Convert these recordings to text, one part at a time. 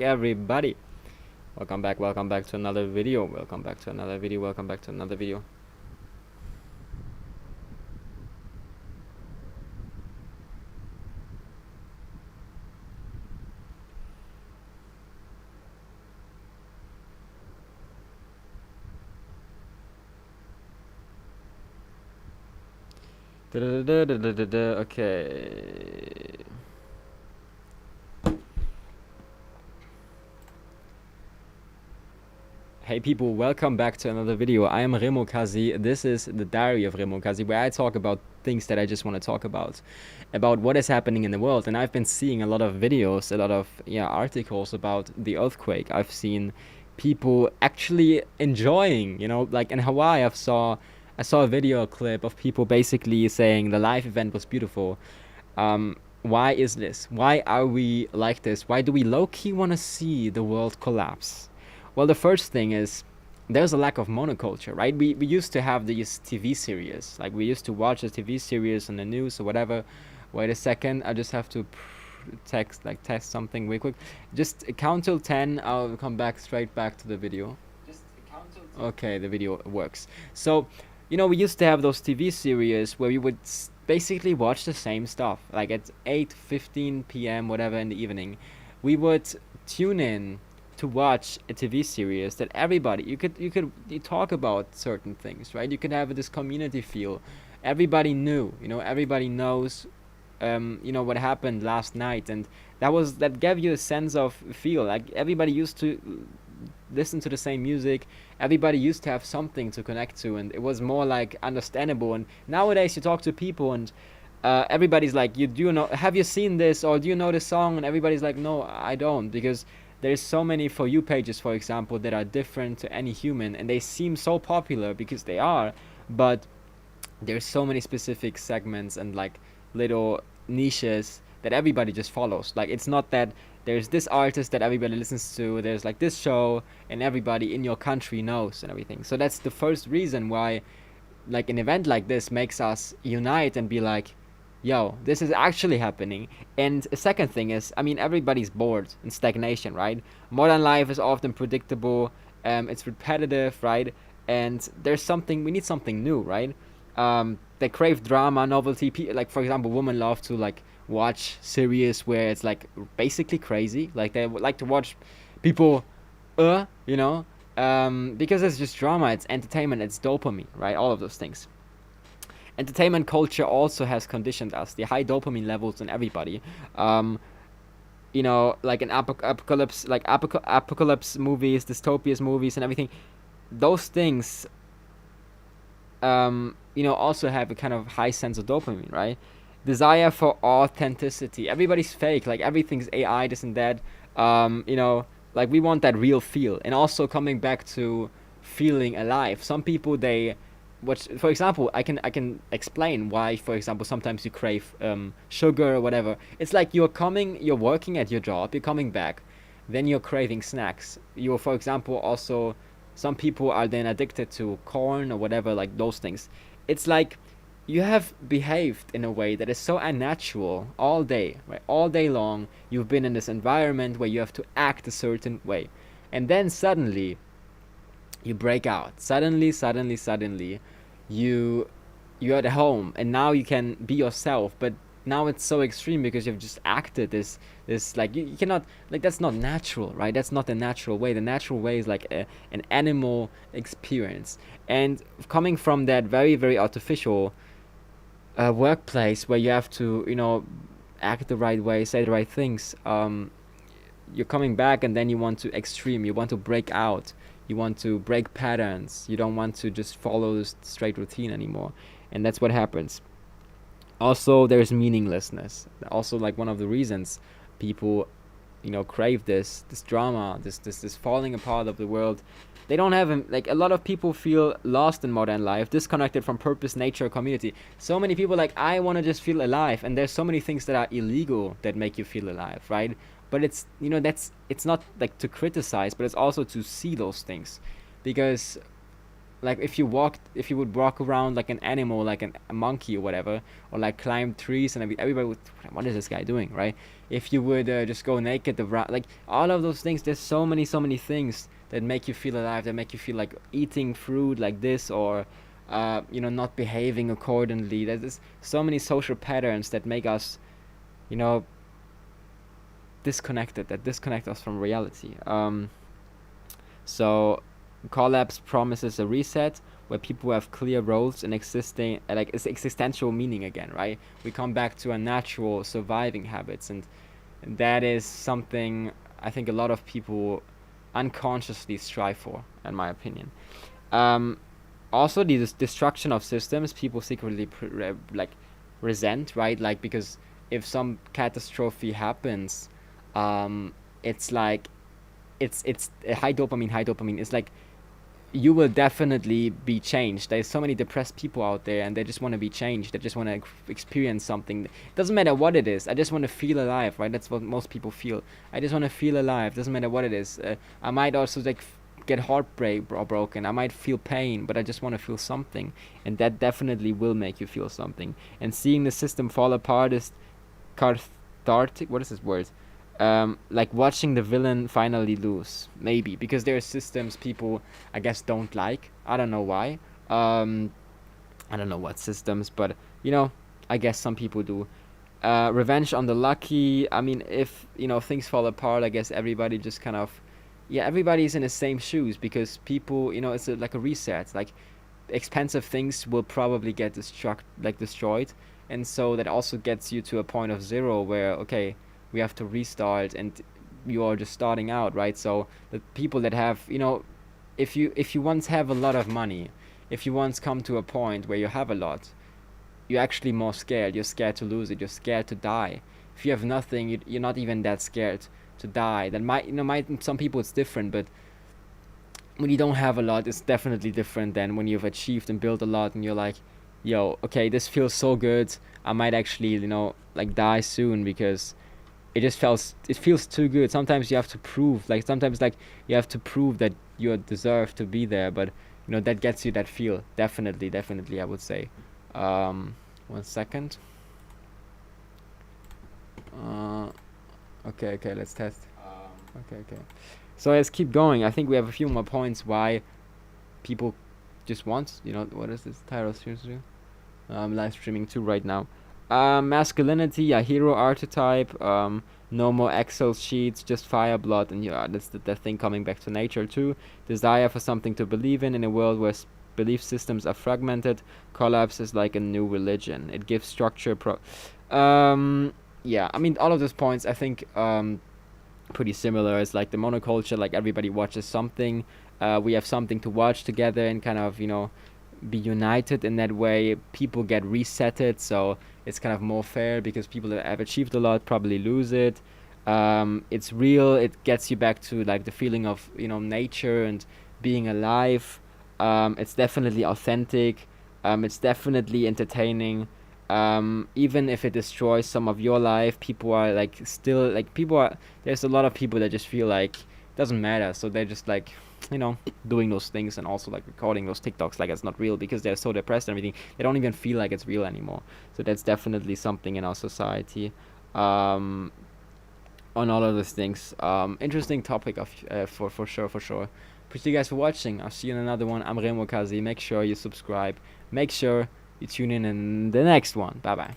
Everybody, welcome back to another video, welcome back to another video, welcome back to another video. Okay. Hey people, welcome back to another video. I am Remo Kazzi. This is the diary of Remo Kazzi, where I talk about things that I just want to talk about what is happening in the world. And I've been seeing a lot of videos, a lot of articles about the earthquake. I've seen people actually enjoying, like in Hawaii. I saw a video clip of people basically saying the live event was beautiful. Why is this? Why are we like this? Why do we low-key want to see the world collapse? Well, the first thing is there's a lack of monoculture, right? We used to have these TV series. Like, we used to watch a TV series on the news or whatever. Wait a second, I just have to test something real quick. Just count till 10, I'll come back straight back to the video. Just count till 10. Okay, the video works. So, we used to have those TV series where we would basically watch the same stuff. Like at 8:15 p.m., whatever, in the evening. We would tune in to watch a TV series that everybody you talk about certain things, right? You could have this community feel. Everybody knew, everybody knows, what happened last night, and that gave you a sense of feel. Like, everybody used to listen to the same music. Everybody used to have something to connect to, and it was more like understandable. And nowadays, you talk to people and. Everybody's like, have you seen this, or do you know this song? And everybody's like, no, I don't, because there's so many For You pages, for example, that are different to any human, and they seem so popular because they are, but there's so many specific segments and like little niches that everybody just follows. Like, it's not that there's this artist that everybody listens to, there's like this show and everybody in your country knows and everything. So that's the first reason why, like, an event like this makes us unite and be like, yo, this is actually happening. And a second thing is, everybody's bored in stagnation, right? Modern life is often predictable, it's repetitive, right? And we need something new, right? They crave drama, novelty. Like, for example, women love to like watch series where it's like basically crazy. Like, they would like to watch people, because it's just drama, it's entertainment, it's dopamine, right? All of those things. Entertainment culture also has conditioned us. The high dopamine levels in everybody. Like in apocalypse movies, dystopias movies, and everything. Those things, also have a kind of high sense of dopamine, right? Desire for authenticity. Everybody's fake. Like, everything's AI, this and that. Like, we want that real feel. And also coming back to feeling alive. Some people, for example, I can explain why, for example, sometimes you crave sugar or whatever. It's like you're working at your job, you're coming back, then you're craving snacks. For example, also, some people are then addicted to corn or whatever, like those things. It's like you have behaved in a way that is so unnatural all day, right? All day long, you've been in this environment where you have to act a certain way, and then suddenly you break out. Suddenly, you're at home, and now you can be yourself. But now it's so extreme because you've just acted this like, you cannot, like, that's not natural, right? That's not the natural way. The natural way is like an animal experience. And coming from that very, very artificial workplace where you have to act the right way, say the right things, you're coming back, and then you want to extreme, you want to break out, you want to break patterns, you don't want to just follow this straight routine anymore. And that's what happens. Also, there's meaninglessness. Also, like, one of the reasons people crave this drama, this falling apart of the world. They don't have like, a lot of people feel lost in modern life, disconnected from purpose, nature, community. So many people like, I want to just feel alive, and there's so many things that are illegal that make you feel alive, right? But it's it's not like to criticize, but it's also to see those things, because like if you would walk around like an animal, like a monkey or whatever, or like climb trees, and everybody would, what is this guy doing, right? If you would just go naked around, like all of those things, there's so many things that make you feel alive, that make you feel like eating fruit like this, or not behaving accordingly. There's so many social patterns that make us, you know disconnected, that disconnect us from reality. So collapse promises a reset where people have clear roles and existing, like it's existential meaning again, right? We come back to our natural surviving habits, and that is something I think a lot of people unconsciously strive for, in my opinion. Um, Also, the destruction of systems people secretly like resent, right? Like, because if some catastrophe happens, um, it's like it's a high dopamine. It's like you will definitely be changed. There's so many depressed people out there, and they just want to be changed. They just want to experience something. It doesn't matter what it is. I just want to feel alive, right? That's what most people feel. I just want to feel alive. Doesn't matter what it is. I might also like get heartbreak or broken. I might feel pain, but I just want to feel something, and that definitely will make you feel something. And seeing the system fall apart is cathartic. What is this word? Like watching the villain finally lose, maybe because there are systems people, I guess, don't like. I don't know why. Um, I don't know what systems, but I guess some people do. Revenge on the lucky. I mean, if things fall apart, I guess everybody just kind of, yeah, everybody's in the same shoes, because people, it's like a reset. Like expensive things will probably get destroyed, and so that also gets you to a point of zero where, okay, we have to restart, and you are just starting out, right? So the people that have, if you once have a lot of money, if you once come to a point where you have a lot, you're actually more scared. You're scared to lose it. You're scared to die. If you have nothing, you're not even that scared to die. That might some people it's different, but when you don't have a lot, it's definitely different than when you've achieved and built a lot, and you're like, yo, okay, this feels so good. I might actually, like die soon, because it feels too good. Sometimes you have to prove, like sometimes like you have to prove that you deserve to be there, but that gets you that feel. Definitely, I would say. Um, 1 second. Uh, okay, let's test. Okay. So let's keep going. I think we have a few more points why people just want, what is this title seriously? Live streaming too right now. Masculinity, a hero archetype. No more Excel sheets, just fire, blood, and yeah, that's the thing coming back to nature too. Desire for something to believe in a world where belief systems are fragmented. Collapse is like a new religion. It gives structure. Yeah, I mean all of those points, I think, pretty similar. It's like the monoculture, like everybody watches something. We have something to watch together and kind of, be united in that way. People get resetted, so it's kind of more fair, because people that have achieved a lot probably lose it. It's real. It gets you back to like the feeling of nature and being alive. It's definitely authentic. It's definitely entertaining. Even if it destroys some of your life, people are like still like people are. There's a lot of people that just feel like it doesn't matter, so they're just like doing those things, and also like recording those TikToks like it's not real, because they're so depressed and everything. They don't even feel like it's real anymore. So that's definitely something in our society. Um, on all of those things. Interesting topic of for sure. Appreciate you guys for watching. I'll see you in another one. I'm Remo Kazzi. Make sure you subscribe. Make sure you tune in the next one. Bye bye.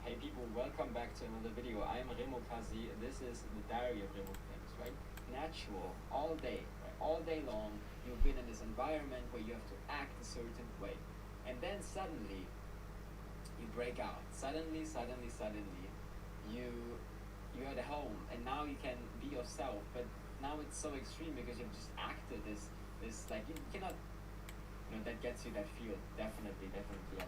Hey people, welcome back to another video. I am Remo Kazzi. This is the diary of Remo Things, right? Natural, all day, right? All day long, you've been in this environment where you have to act a certain way. And then suddenly, you break out. Suddenly, you're at home, and now you can be yourself. But now it's so extreme, because you've just acted this like you cannot, that gets you that feel. Definitely. Yeah.